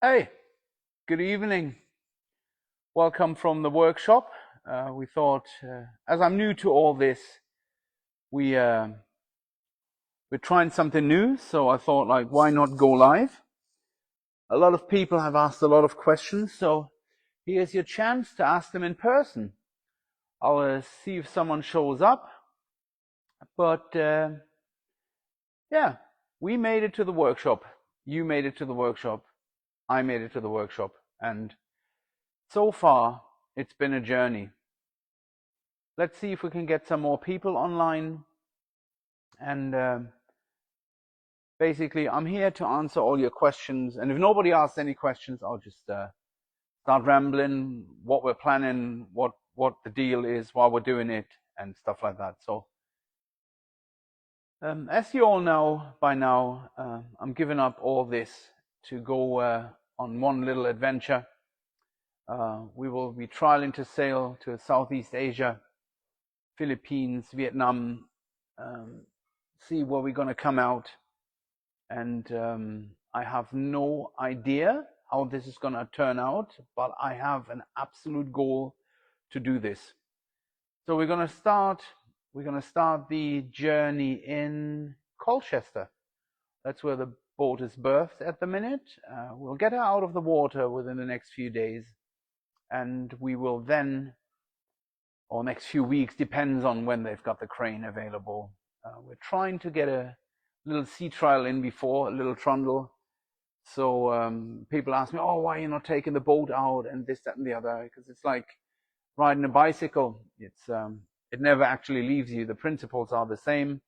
Hey, good evening. Welcome from the workshop. We thought, as I'm new to all this, we we're trying something new. So I thought, like, why not go live? A lot of people have asked a lot of questions, so here's your chance to ask them in person. I'll see if someone shows up. But yeah, we made it to the workshop. You made it to the workshop. I made it to the workshop, and so far it's been a journey. Let's see if we can get some more people online. And basically, I'm here to answer all your questions. And if nobody asks any questions, I'll just start rambling what we're planning, what the deal is, why we're doing it, and stuff like that. So, as you all know by now, I'm giving up all this to go on one little adventure. We will be trialing to sail to Southeast Asia, Philippines, Vietnam, see where we're going to come out. And I have no idea how this is going to turn out, but I have an absolute goal to do this. So we're going to start the journey in Colchester. That's where the boat is berthed at the minute. We'll get her out of the water within the next few days, and we will then, or next few weeks, depends on when they've got the crane available. We're trying to get a little sea trial in before, a little trundle. So people ask me, oh, why are you not taking the boat out and this, that, and the other? Because it's like riding a bicycle. It never actually leaves you. The principles are the same.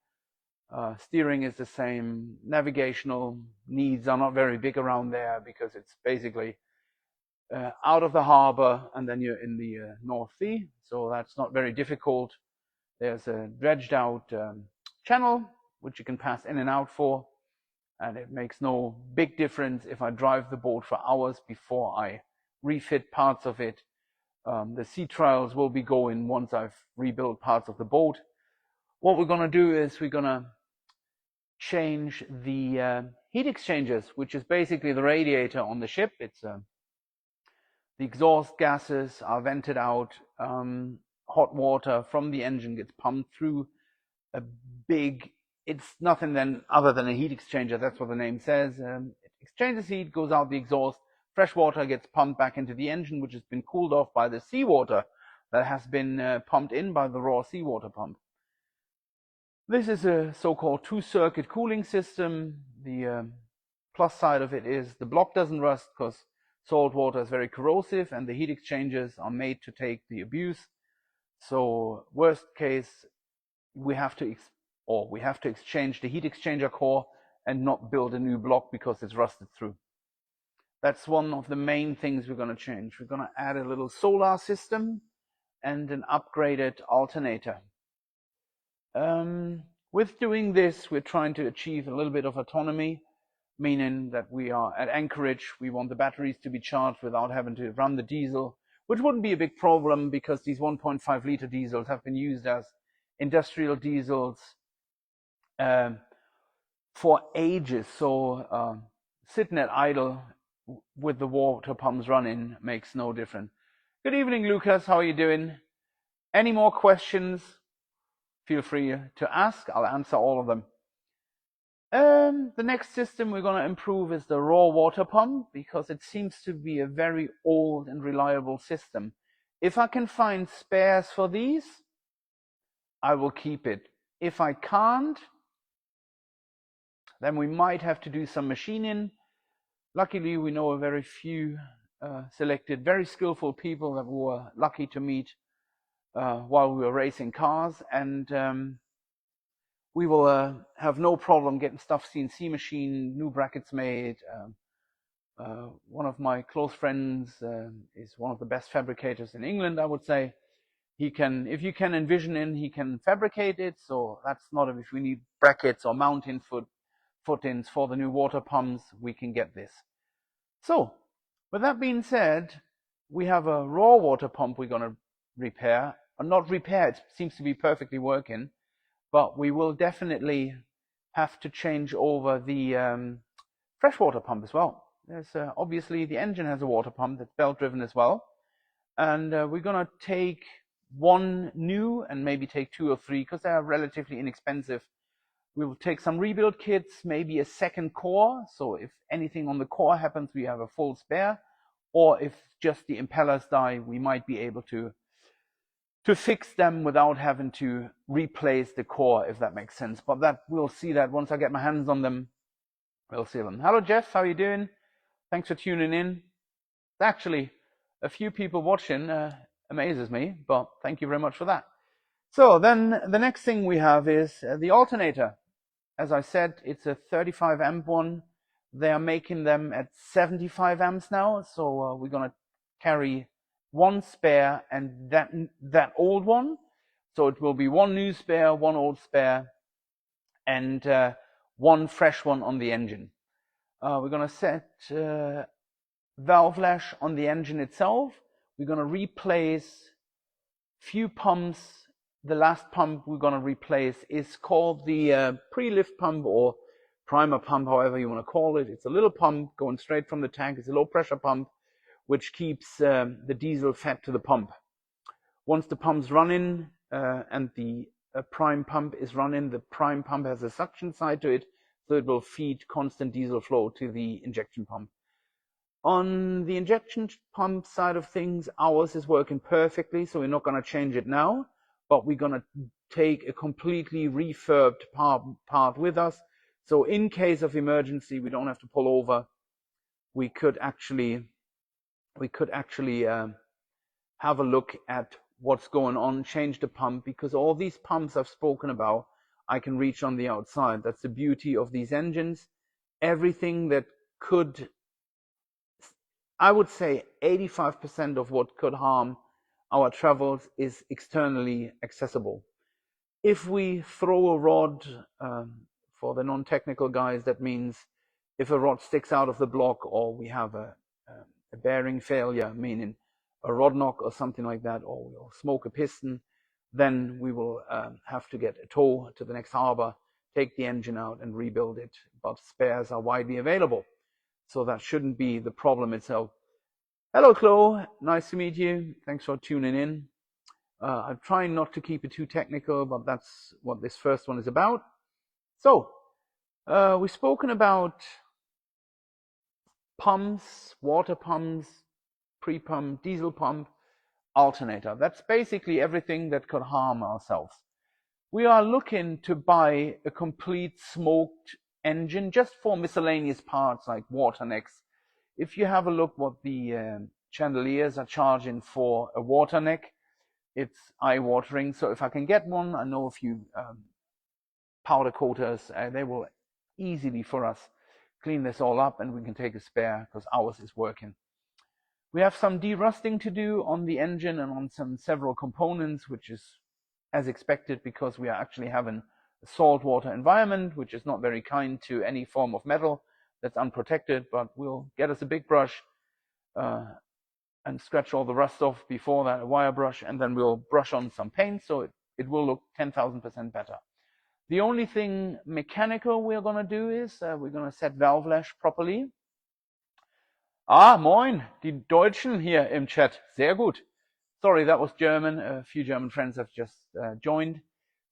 Steering is the same. Navigational needs are not very big around there because it's basically out of the harbor and then you're in the North Sea. So that's not very difficult. There's a dredged out channel which you can pass in and out for, and it makes no big difference if I drive the boat for hours before I refit parts of it. The sea trials will be going once I've rebuilt parts of the boat. What we're going to do is we're going to change the heat exchangers, which is basically the radiator on the ship. It's the exhaust gases are vented out. Hot water from the engine gets pumped through a big, it's nothing then other than a heat exchanger. That's what the name says. It exchanges heat, goes out the exhaust. Fresh water gets pumped back into the engine, which has been cooled off by the seawater that has been pumped in by the raw seawater pump. This is a so-called two-circuit cooling system. The plus side of it is the block doesn't rust because salt water is very corrosive and the heat exchangers are made to take the abuse. So worst case, we have to exchange the heat exchanger core and not build a new block because it's rusted through. That's one of the main things we're going to change. We're going to add a little solar system and an upgraded alternator. With doing this, we're trying to achieve a little bit of autonomy, meaning that we are at anchorage. We want the batteries to be charged without having to run the diesel, which wouldn't be a big problem because these 1.5 liter diesels have been used as industrial diesels for ages. So sitting at idle with the water pumps running makes no difference. Good evening, Lucas. How are you doing? Any more questions? Feel free to ask. I'll answer all of them. The next system we're going to improve is the raw water pump because it seems to be a very old and reliable system. If I can find spares for these, I will keep it. If I can't, then we might have to do some machining. Luckily, we know a very few selected, very skillful people that we were lucky to meet while we were racing cars, and we will have no problem getting stuff CNC machined, new brackets made. One of my close friends is one of the best fabricators in England, I would say. He can, if you can envision in, he can fabricate it. So that's not if we need brackets or mounting footings for the new water pumps, we can get this. So with that being said, we have a raw water pump we're going to repair. Not repair, it seems to be perfectly working, but we will definitely have to change over the freshwater pump as well. There's obviously the engine has a water pump that's belt driven as well. And we're going to take one new and maybe take 2 or 3 because they are relatively inexpensive. We will take some rebuild kits, maybe a second core. So if anything on the core happens, we have a full spare. Or if just the impellers die, we might be able to fix them without having to replace the core, if that makes sense. But that we'll see that once I get my hands on them. We'll see them. Hello, Jeff. How are you doing? Thanks for tuning in. Actually, a few people watching amazes me, but thank you very much for that. So then the next thing we have is the alternator. As I said, it's a 35 amp one. They are making them at 75 amps now, so we're going to carry one spare and that old one. So it will be one new spare, one old spare, and one fresh one on the engine. We're going to set valve lash on the engine itself. We're going to replace few pumps. The last pump we're going to replace is called the pre-lift pump or primer pump, however you want to call it. It's a little pump going straight from the tank. It's a low pressure pump which keeps the diesel fed to the pump. Once the pump's running and the prime pump is running, the prime pump has a suction side to it, so it will feed constant diesel flow to the injection pump. On the injection pump side of things, ours is working perfectly, so we're not going to change it now, but we're going to take a completely refurbed part with us. So in case of emergency, we don't have to pull over. We could actually have a look at what's going on, change the pump, because all these pumps I've spoken about, I can reach on the outside. That's the beauty of these engines. Everything that could, I would say 85% of what could harm our travels is externally accessible. If we throw a rod, for the non-technical guys, that means if a rod sticks out of the block or we have a bearing failure, meaning a rod knock or something like that, or we'll smoke a piston, then we will have to get a tow to the next harbor, take the engine out and rebuild it. But spares are widely available, so that shouldn't be the problem itself. Hello, Chloe. Nice to meet you. Thanks for tuning in. I'm trying not to keep it too technical, but that's what this first one is about. So, we've spoken about pumps, water pumps, pre-pump, diesel pump, alternator. That's basically everything that could harm ourselves. We are looking to buy a complete smoked engine just for miscellaneous parts like water necks. If you have a look what the chandeliers are charging for a water neck, it's eye-watering. So if I can get one, I know a few powder coaters, they will easily for us clean this all up and we can take a spare because ours is working. We have some derusting to do on the engine and on several components, which is as expected because we are actually having a saltwater environment, which is not very kind to any form of metal that's unprotected, but we'll get us a big brush and scratch all the rust off before that, a wire brush, and then we'll brush on some paint so it will look 10,000% better. The only thing mechanical we're going to do is we're going to set valve lash properly. Ah, moin, die Deutschen hier im Chat. Sehr gut. Sorry, that was German. A few German friends have just joined.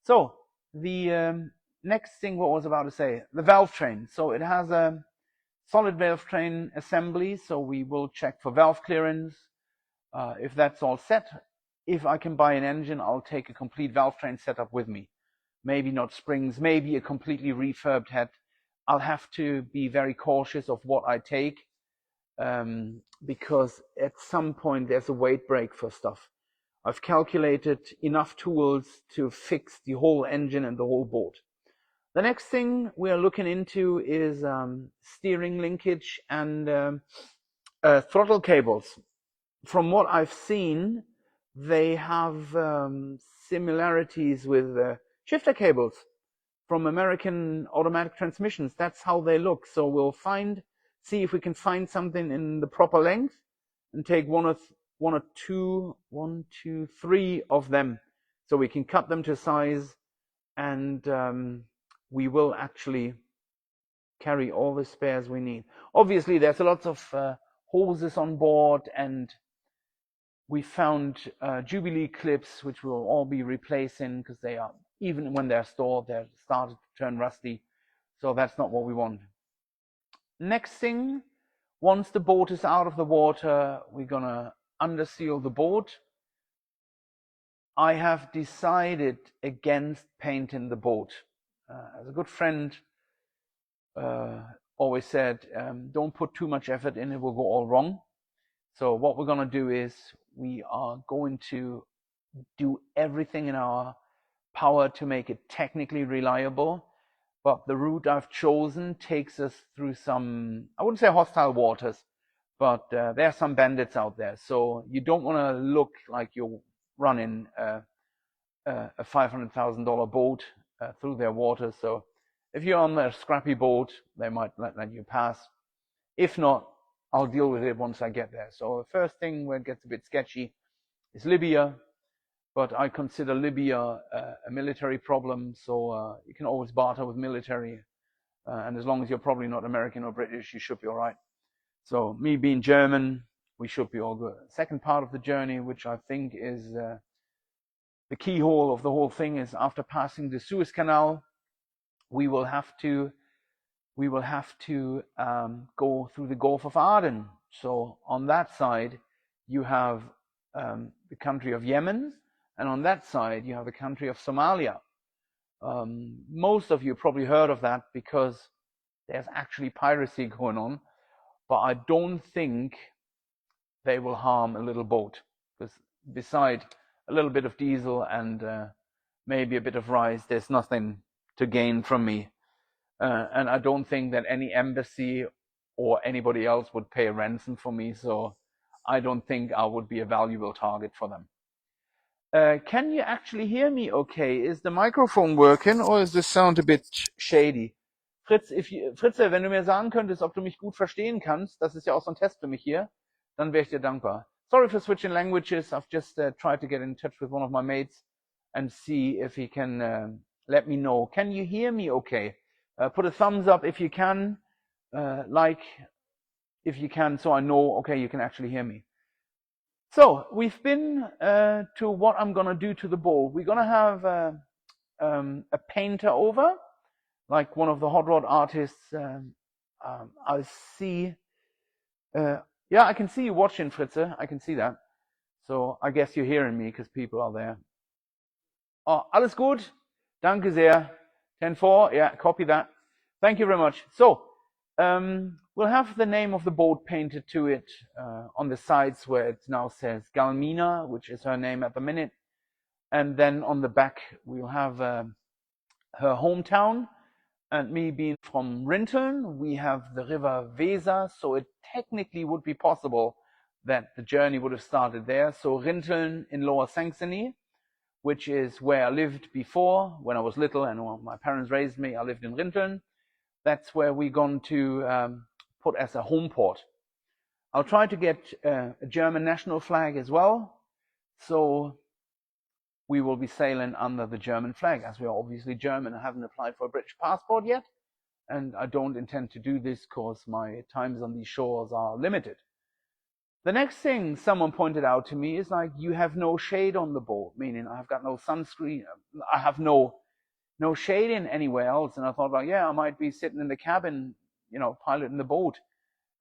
So, the next thing what I was about to say, the valve train. So it has a solid valve train assembly, so we will check for valve clearance. If that's all set, if I can buy an engine, I'll take a complete valve train setup with me. Maybe not springs, maybe a completely refurbed head. I'll have to be very cautious of what I take. Because at some point there's a weight break for stuff. I've calculated enough tools to fix the whole engine and the whole boat. The next thing we are looking into is steering linkage and throttle cables. From what I've seen, they have similarities with shifter cables from American automatic transmissions. That's how they look. So we'll see if we can find something in the proper length and take one or two, 3 of them, so we can cut them to size, and we will actually carry all the spares we need. Obviously, there's lots of hoses on board, and we found Jubilee clips, which we'll all be replacing because they are, even when they're stored, they're started to turn rusty. So that's not what we want. Next thing, once the boat is out of the water, we're gonna underseal the boat. I have decided against painting the boat. As a good friend always said, don't put too much effort in, it will go all wrong. So what we're gonna do is we are going to do everything in our power to make it technically reliable. But the route I've chosen takes us through some, I wouldn't say hostile waters, but there are some bandits out there. So you don't want to look like you're running a $500,000 boat through their waters. So if you're on a scrappy boat, they might let you pass. If not, I'll deal with it once I get there. So the first thing where it gets a bit sketchy is Libya. But I consider Libya a military problem, so you can always barter with military. And as long as you're probably not American or British, you should be all right. So me being German, we should be all good. Second part of the journey, which I think is the keyhole of the whole thing, is after passing the Suez Canal, we will have to go through the Gulf of Aden. So on that side, you have the country of Yemen. And on that side, you have the country of Somalia. Most of you probably heard of that because there's actually piracy going on. But I don't think they will harm a little boat. Because beside a little bit of diesel and maybe a bit of rice, there's nothing to gain from me. And I don't think that any embassy or anybody else would pay a ransom for me. So I don't think I would be a valuable target for them. Can you actually hear me okay? Is the microphone working or is the sound a bit shady? Fritz, Fritze, wenn du mir sagen könntest, ob du mich gut verstehen kannst, das ist ja auch so ein Test für mich hier, dann wäre ich dir dankbar. Sorry for switching languages. I've just tried to get in touch with one of my mates and see if he can let me know. Can you hear me okay? Put a thumbs up if you can, like if you can, so I know, okay, you can actually hear me. So we've been to what I'm gonna do to the boat. We're gonna have a painter over, like one of the hot rod artists. I see. Yeah, I can see you watching, Fritze. I can see that. So I guess you're hearing me because people are there. Oh, alles gut. Danke sehr. 10-4. Yeah, copy that. Thank you very much. So we'll have the name of the boat painted to it on the sides where it now says Galmina, which is her name at the minute. And then on the back, we'll have her hometown. And me being from Rinteln, we have the river Weser. So it technically would be possible that the journey would have started there. So Rinteln in Lower Saxony, which is where I lived before when I was little and when my parents raised me. I lived in Rinteln. That's where we're going to put as a home port. I'll try to get a German national flag as well. So we will be sailing under the German flag, as we are obviously German. I haven't applied for a British passport yet, and I don't intend to do this because my times on these shores are limited. The next thing someone pointed out to me is like, you have no shade on the boat, meaning I've got no sunscreen. I have no shading anywhere else. And I thought like, yeah, I might be sitting in the cabin, piloting the boat.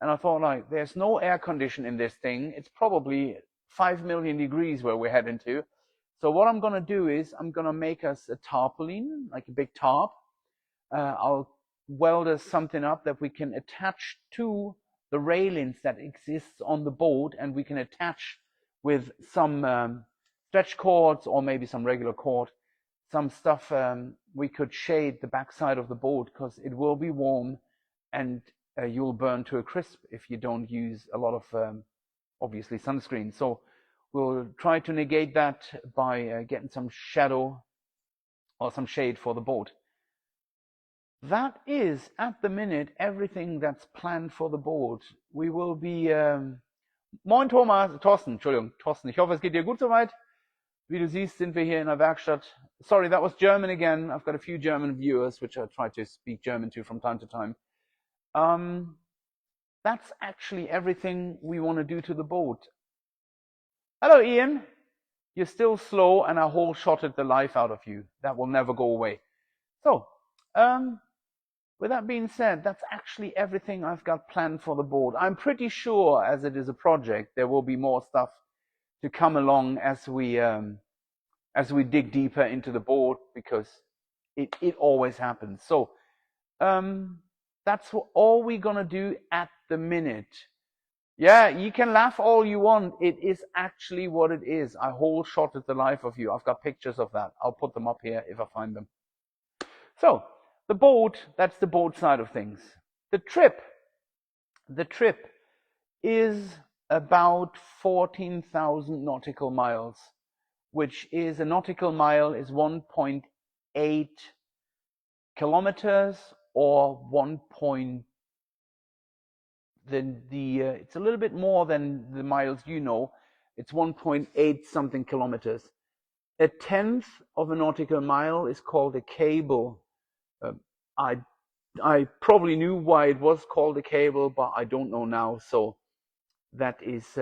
And I thought like, there's no air condition in this thing. It's probably 5 million degrees where we're heading to. So what I'm going to do is I'm going to make us a tarpaulin, like a big tarp. I'll weld us something up that we can attach to the railings that exists on the boat, and we can attach with some stretch cords or maybe some regular cord, some stuff we could shade the backside of the boat because it will be warm and you'll burn to a crisp if you don't use a lot of obviously sunscreen. So we'll try to negate that by getting some shadow or some shade for the boat. That is, at the minute, everything that's planned for the boat. We will be... Moin Thomas, Thorsten, ich hoffe, es geht dir gut soweit. Wie du siehst, sind wir hier in der Werkstatt. Sorry, that was German again. I've got a few German viewers, which I try to speak German to from time to time. That's actually everything we want to do to the boat. Hello, Ian. You're still slow, and I whole shotted the life out of you. That will never go away. So, with that being said, that's actually everything I've got planned for the board. I'm pretty sure, as it is a project, there will be more stuff to come along as we dig deeper into the board, because it always happens. So that's all we're gonna do at the minute. Yeah, you can laugh all you want. It is actually what it is. I whole shotted the life of you. I've got pictures of that. I'll put them up here if I find them. So the boat, that's the boat side of things. The trip is about 14,000 nautical miles, which is, a nautical mile is 1.8 kilometers, or it's a little bit more than the miles you know. It's 1.8 something kilometers. A tenth of a nautical mile is called a cable. I probably knew why it was called a cable, but I don't know now. So that is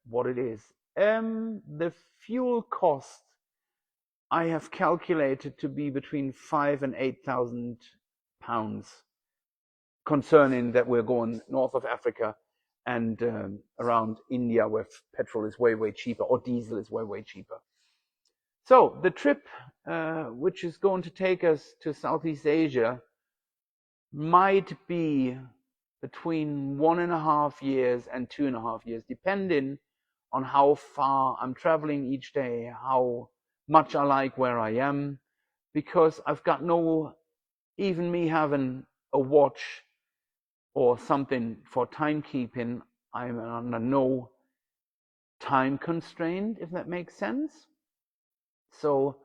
what it is. The fuel cost I have calculated to be between 5,000 and 8,000 pounds, concerning that we're going north of Africa and around India, where petrol is way, way cheaper, or diesel is way, way cheaper. So the trip, which is going to take us to Southeast Asia, might be between 1.5 years and 2.5 years, depending on how far I'm traveling each day, how much I like where I am, because I've got even me having a watch or something for timekeeping, I'm under no time constraint, if that makes sense. So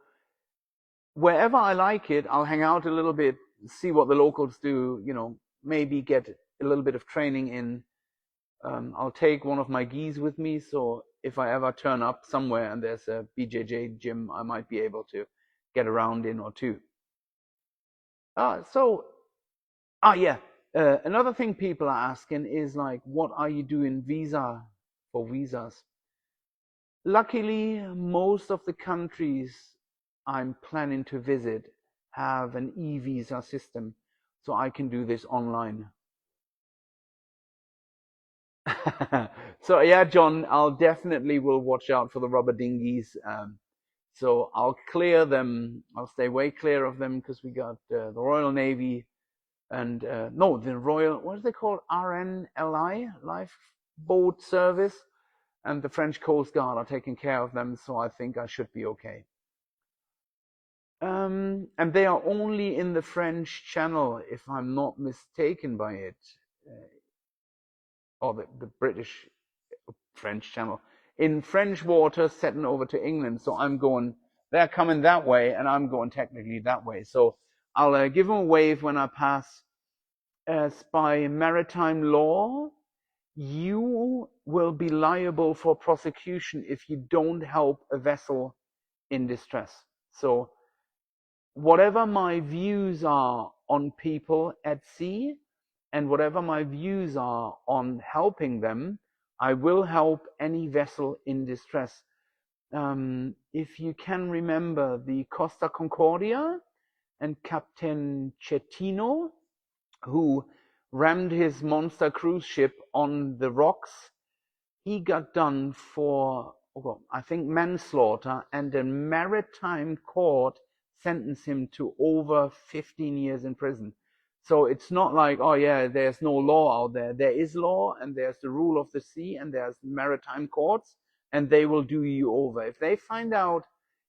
wherever I like it, I'll hang out a little bit, see what the locals do, maybe get a little bit of training in. I'll take one of my geese with me, so if I ever turn up somewhere and there's a BJJ gym, I might be able to get around in or two. Another thing people are asking is, like, what are you doing for visas? Luckily, most of the countries I'm planning to visit have an e-visa system, so I can do this online. So yeah, John, I'll definitely will watch out for the rubber dinghies. So I'll clear them. I'll stay way clear of them, because we got the Royal Navy and the Royal, what is they called? RNLI, Lifeboat Service, and the French Coast Guard are taking care of them. So I think I should be okay. And they are only in the French Channel, if I'm not mistaken by it. Or the British French Channel, in French waters, setting over to England. So they're coming that way, and I'm going technically that way. So I'll give them a wave when I pass. As by maritime law, you will be liable for prosecution if you don't help a vessel in distress. So whatever my views are on people at sea, and whatever my views are on helping them, I will help any vessel in distress. If you can remember the Costa Concordia and Captain Chetino, who rammed his monster cruise ship on the rocks, he got done for, I think, manslaughter, and a maritime court sentenced him to over 15 years in prison. So it's not like, oh yeah, there's no law out there. There is law, and there's the rule of the sea, and there's maritime courts, and they will do you over. If they find out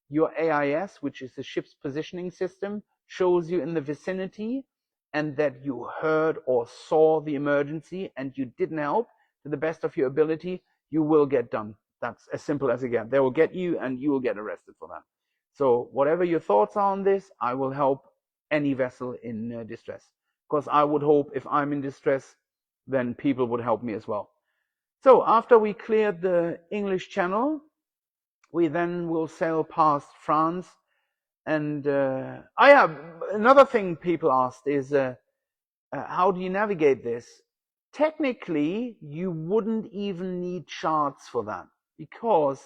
your AIS, which is the ship's positioning system, shows you in the vicinity, and that you heard or saw the emergency and you didn't help to the best of your ability, you will get done. That's as simple as it gets. They will get you, and you will get arrested for that. So whatever your thoughts are on this, I will help any vessel in distress. Because I would hope if I'm in distress, then people would help me as well. So after we cleared the English Channel, we then will sail past France. And another thing people asked is, how do you navigate this? Technically, you wouldn't even need charts for that, because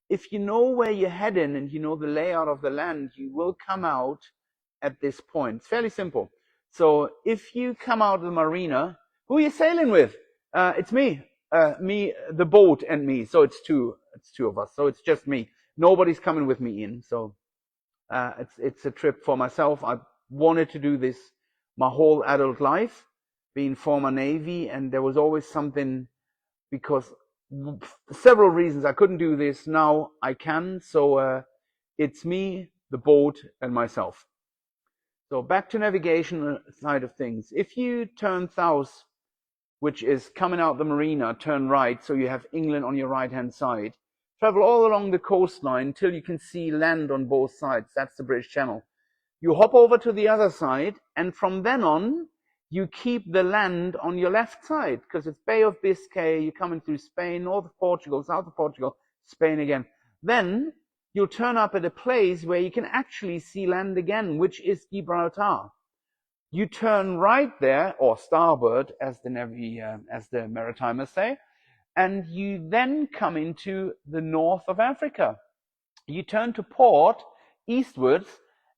if you know where you're heading and you know the layout of the land, you will come out at this point. It's fairly simple. So if you come out of the marina, who are you sailing with? It's me, the boat and me. So it's two of us. So it's just me. Nobody's coming with me in. So it's a trip for myself. I wanted to do this my whole adult life, being former Navy, and there was always something, because several reasons I couldn't do this. Now I can. So it's me, the boat, and myself. So back to navigation side of things. If you turn south, which is coming out the marina, turn right, so you have England on your right-hand side. Travel all along the coastline until you can see land on both sides. That's the British Channel. You hop over to the other side, and from then on, you keep the land on your left side, because it's Bay of Biscay, you're coming through Spain, north of Portugal, south of Portugal, Spain again. Then you'll turn up at a place where you can actually see land again, which is Gibraltar. You turn right there, or starboard, as the maritimers say, and you then come into the north of Africa. You turn to port eastwards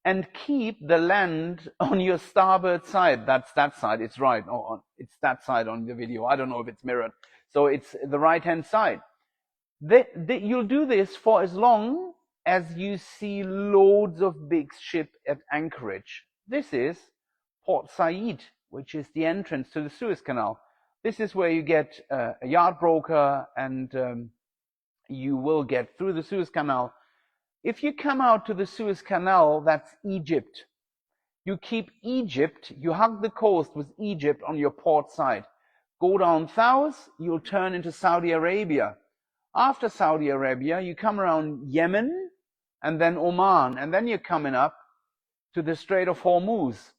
and keep the land on your starboard side. That's that side. It's right. Oh, it's that side on the video. I don't know if it's mirrored. So it's the right-hand side. You'll do this for as long as you see loads of big ships at anchorage. This is Port Said, which is the entrance to the Suez Canal. This is where you get a yard broker, and you will get through the Suez Canal. If you come out to the Suez Canal, that's Egypt. You keep Egypt, you hug the coast with Egypt on your port side. Go down south, you'll turn into Saudi Arabia. After Saudi Arabia, you come around Yemen and then Oman, and then you're coming up to the Strait of Hormuz,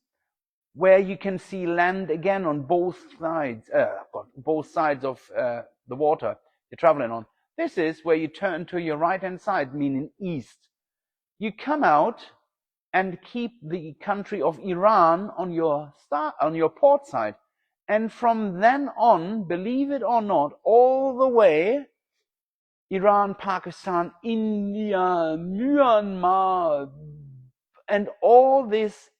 where you can see land again on both sides of the water you're traveling on. This is where you turn to your right-hand side, meaning east. You come out and keep the country of Iran on your port side. And from then on, believe it or not, all the way, Iran, Pakistan, India, Myanmar, and all this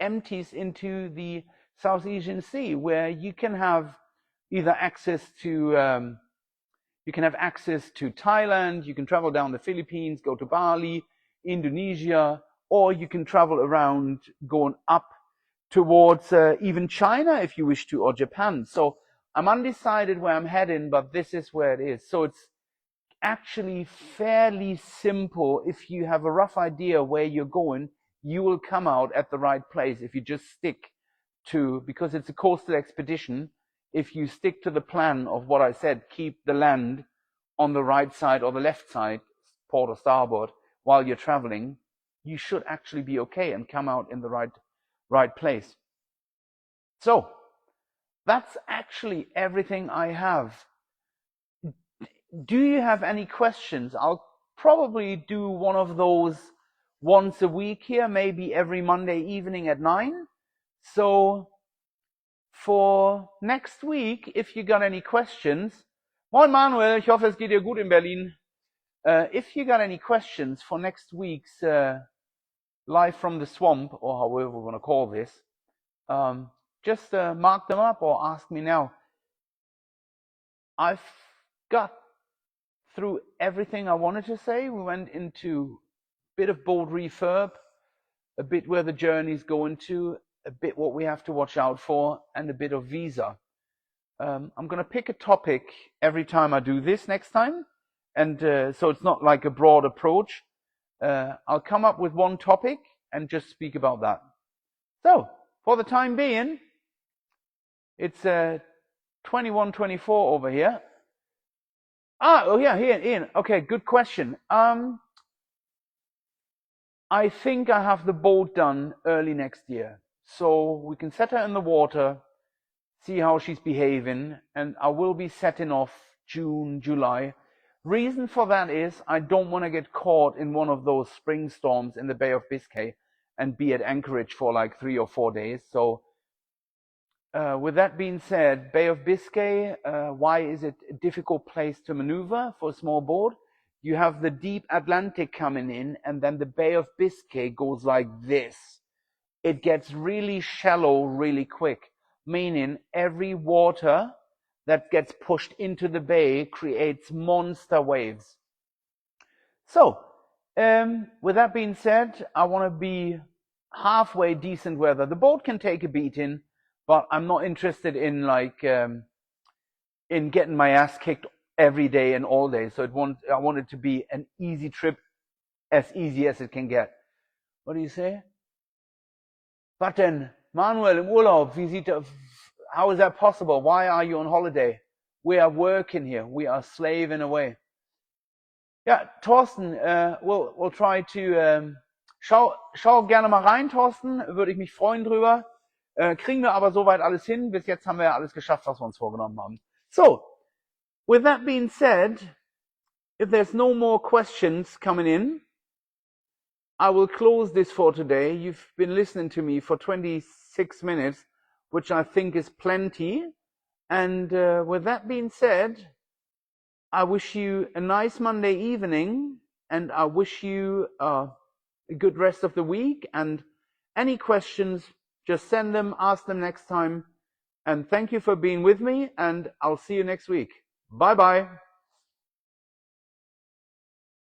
empties into the South Asian Sea, where you can have either access to Thailand, you can travel down the Philippines, go to Bali, Indonesia, or you can travel around going up towards even China if you wish to, or Japan. So I'm undecided where I'm heading, but this is where it is. So it's actually fairly simple. If you have a rough idea where you're going, you will come out at the right place if you just stick to, because it's a coastal expedition, if you stick to the plan of what I said, keep the land on the right side or the left side, port or starboard, while you're traveling, you should actually be okay and come out in the right place. So that's actually everything I have. Do you have any questions? I'll probably do one of those once a week here, maybe every Monday evening at 9. So for next week, if you got any questions, Moin Manuel, ich hoffe es geht dir gut in Berlin. If you got any questions for next week's Live from the Swamp, or however we want to call this, just mark them up or ask me now. I've got through everything I wanted to say. We went into a bit of bold refurb, a bit where the journey's going to, a bit what we have to watch out for, and a bit of visa. I'm going to pick a topic every time I do this next time, and so it's not like a broad approach. I'll come up with one topic and just speak about that. So for the time being, it's 21:24 over here. Oh yeah, here, Ian. Okay, good question. I think I have the boat done early next year, so we can set her in the water, see how she's behaving, and I will be setting off June, July. Reason for that is I don't want to get caught in one of those spring storms in the Bay of Biscay and be at anchorage for like 3 or 4 days. So with that being said, Bay of Biscay, why is it a difficult place to maneuver for a small boat? You have the deep Atlantic coming in, and then the Bay of Biscay goes like this. It gets really shallow really quick, meaning every water that gets pushed into the bay creates monster waves. So, with that being said, I want to be halfway decent weather. The boat can take a beating, but I'm not interested in in getting my ass kicked every day and all day. So I want it to be an easy trip, as easy as it can get. What do you say? Was denn? Manuel im Urlaub, how is that possible? Why are you on holiday? We are working here. We are slaving away. Ja, Thorsten, we'll try to, schau gerne mal rein, Thorsten, würde ich mich freuen drüber. Kriegen wir aber soweit alles hin. Bis jetzt haben wir ja alles geschafft, was wir uns vorgenommen haben. So, with that being said, if there's no more questions coming in, I will close this for today. You've been listening to me for 26 minutes, which I think is plenty. And with that being said, I wish you a nice Monday evening, and I wish you a good rest of the week. And any questions, just send them, ask them next time. And thank you for being with me, and I'll see you next week. Bye-bye.